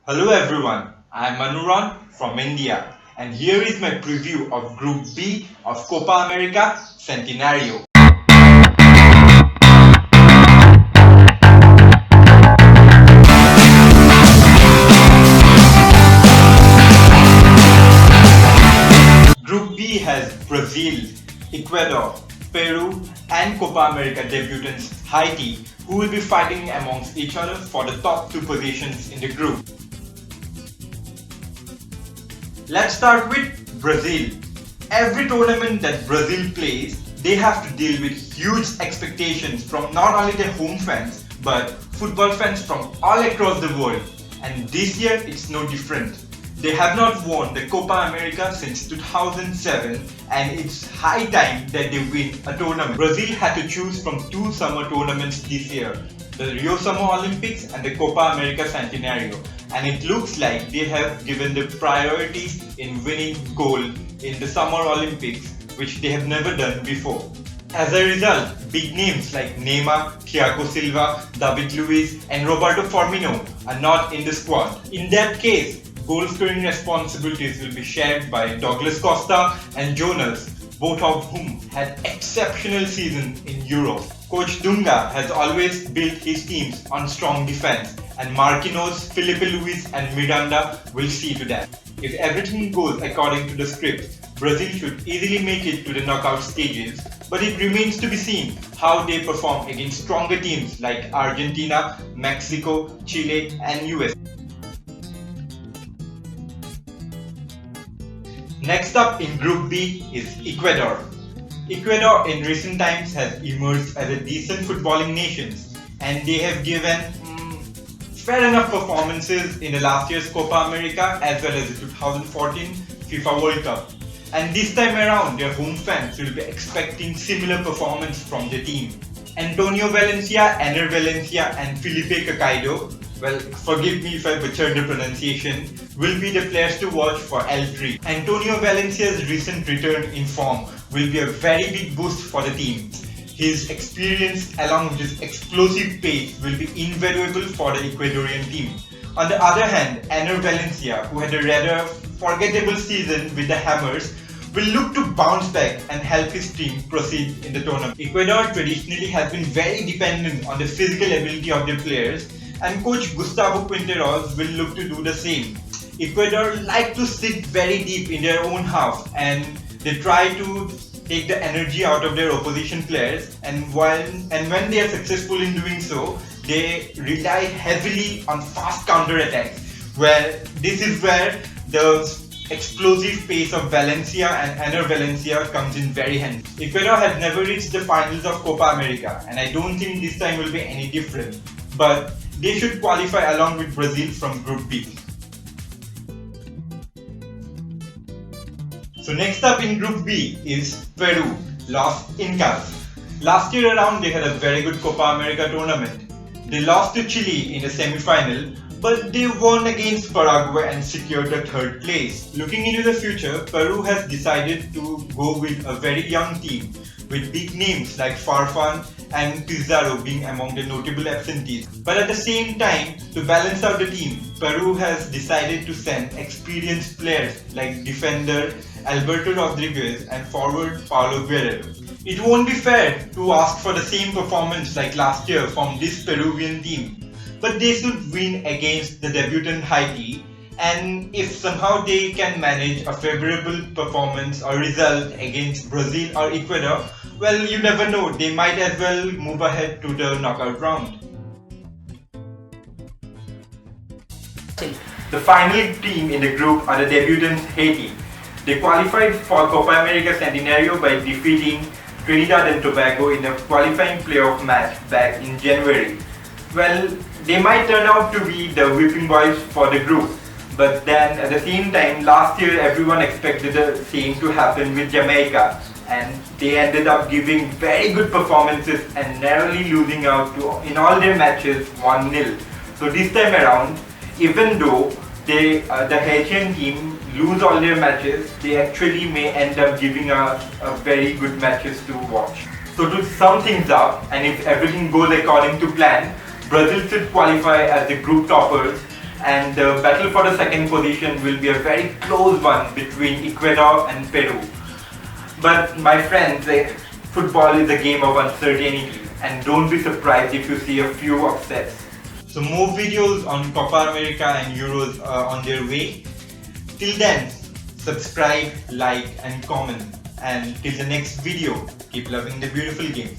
Hello everyone, I am Manuran from India and here is my preview of Group B of Copa America Centenario. Group B has Brazil, Ecuador, Peru and Copa America debutants Haiti who will be fighting amongst each other for the top two positions in the group. Let's start with Brazil. Every tournament that Brazil plays, they have to deal with huge expectations from not only their home fans but football fans from all across the world. And this year it's no different. They have not won the Copa America since 2007 and it's high time that they win a tournament. Brazil had to choose from two summer tournaments this year, the Rio Summer Olympics and the Copa America Centenario, and it looks like they have given the priorities in winning gold in the Summer Olympics, which they have never done before. As a result, big names like Neymar, Thiago Silva, David Luiz and Roberto Firmino are not in the squad. In that case, goal scoring responsibilities will be shared by Douglas Costa and Jonas, both of whom had exceptional seasons in Europe. Coach Dunga has always built his teams on strong defense and Marquinhos, Felipe Luis and Miranda will see to that. If everything goes according to the script, Brazil should easily make it to the knockout stages, but it remains to be seen how they perform against stronger teams like Argentina, Mexico, Chile and US. Next up in Group B is Ecuador. Ecuador in recent times has emerged as a decent footballing nation and they have given fair enough performances in the last year's Copa America as well as the 2014 FIFA World Cup. And this time around their home fans will be expecting similar performance from the team. Antonio Valencia, Ener Valencia and Felipe Cacaido, well, forgive me if I butchered the pronunciation, will be the players to watch for L3. Antonio Valencia's recent return in form will be a very big boost for the team. His experience along with his explosive pace will be invaluable for the Ecuadorian team. On the other hand, Ener Valencia, who had a rather forgettable season with the Hammers, will look to bounce back and help his team proceed in the tournament. Ecuador traditionally has been very dependent on the physical ability of their players and coach Gustavo Quinteros will look to do the same. Ecuador like to sit very deep in their own half and they try to take the energy out of their opposition players and when they are successful in doing so, they rely heavily on fast counter-attacks where this is where the explosive pace of Valencia and Ener Valencia comes in very handy. Ecuador has never reached the finals of Copa America and I don't think this time will be any different, but they should qualify along with Brazil from Group B. So next up in Group B is Peru, Los Incas. Last year around they had a very good Copa America tournament. They lost to Chile in the semi-final, but they won against Paraguay and secured the third place. Looking into the future, Peru has decided to go with a very young team with big names like Farfan and Pizarro being among the notable absentees. But at the same time, to balance out the team, Peru has decided to send experienced players like defender Alberto Rodriguez and forward Paulo Guerrero. It won't be fair to ask for the same performance like last year from this Peruvian team, but they should win against the debutant Haiti, and if somehow they can manage a favorable performance or result against Brazil or Ecuador, well, you never know, they might as well move ahead to the knockout round. The final team in the group are the debutants Haiti. They qualified for Copa America Centenario by defeating Trinidad and Tobago in a qualifying playoff match back in January. Well, they might turn out to be the whipping boys for the group, but then at the same time last year everyone expected the same to happen with Jamaica and they ended up giving very good performances and narrowly losing out to, in all their matches 1-0. So this time around, even though the Haitian team lose all their matches, they actually may end up giving us a very good matches to watch. So to sum things up, and if everything goes according to plan, Brazil should qualify as the group toppers and the battle for the second position will be a very close one between Ecuador and Peru. But my friends, football is a game of uncertainty, and don't be surprised if you see a few upsets. So more videos on Copa America and Euros are on their way. Till then, subscribe, like and comment. And till the next video, keep loving the beautiful game.